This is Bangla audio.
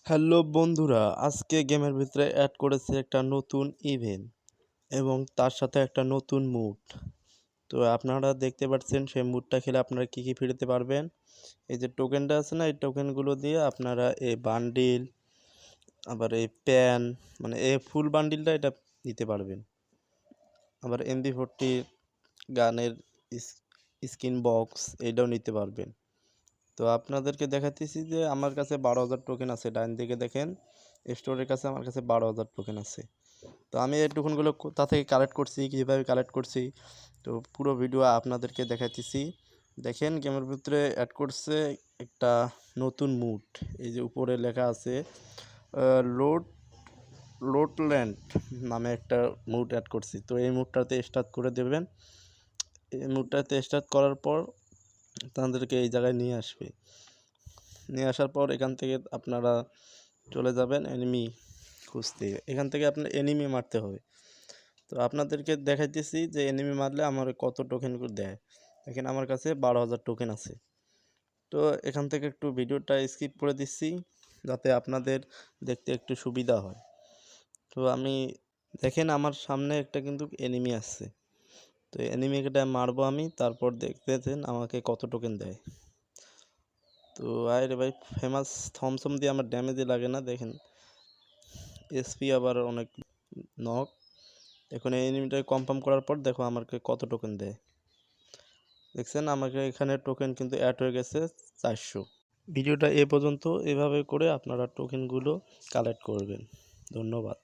হ্যালো বন্ধুরা, আজকে গেমের ভিতরে অ্যাড করেছে একটা নতুন ইভেন্ট এবং তার সাথে একটা নতুন মুড। তো আপনারা দেখতে পাচ্ছেন সেই মুডটা খেলে আপনারা কি ফ্রি পেতে পারবেন। এই যে টোকেনটা আছে না, এই টোকেনগুলো দিয়ে আপনারা এই বান্ডিল, আবার এই প্যান, মানে এই ফুল বান্ডিলটা এটা নিতে পারবেন। আবার MB40 গানের স্কিন বক্স এইটাও নিতে পারবেন। তো আপনাদেরকে দেখাতেছি যে আমার কাছে 12,000 টোকেন আছে। ডান দিকে দেখেন, স্টোরের কাছে আমার কাছে 12,000 টোকেন আছে। তো আমি এই টোকেনগুলো কোথা থেকে কালেক্ট করছি, কীভাবে কালেক্ট করছি, তো পুরো ভিডিও আপনাদেরকে দেখাতেছি। দেখেন গেমের ভিতরে অ্যাড করছে একটা নতুন মুড। এই যে উপরে লেখা আছে লোড লোডল্যান্ড নামে একটা মুড অ্যাড করছি। তো এই মুডটাতে স্টার্ট করে দেবেন। এই মুডটাতে স্টার্ট করার পর তাদেরকে এই জায়গায় নিয়ে আসবে। নিয়ে আসার পর এখান থেকে আপনারা চলে যাবেন এনিমি খুঁজতে। এখান থেকে আপনার এনিমি মারতে হবে। তো আপনাদেরকে দেখাইতেছি যে এনিমি মারলে আমার কত টোকেন দেয়। দেখেন আমার কাছে 12,000 টোকেন আছে। তো এখান থেকে একটু ভিডিওটা স্কিপ করে দিচ্ছি যাতে আপনাদের দেখতে একটু সুবিধা হয়। তো আমি দেখেন আমার সামনে একটা কিন্তু এনিমি আসছে। তো এনিমিটা মারবো আমি, তারপর দেখতেছেন আমাকে কত টোকেন দেয়। তো আরে ভাই, ফেমাস থমসম দিয়ে আমার ড্যামেজই লাগে না। দেখেন এসপি আবার অনেক নক। এখন এই এনিমিটা কনফার্ম করার পর দেখো আমাকে কত টোকেন দেয়। দেখছেন আমাকে এখানে টোকেন কিন্তু অ্যাড হয়ে গেছে 400। ভিডিওটা এ পর্যন্ত। এভাবে করে আপনারা টোকেনগুলো কালেক্ট করবেন। ধন্যবাদ।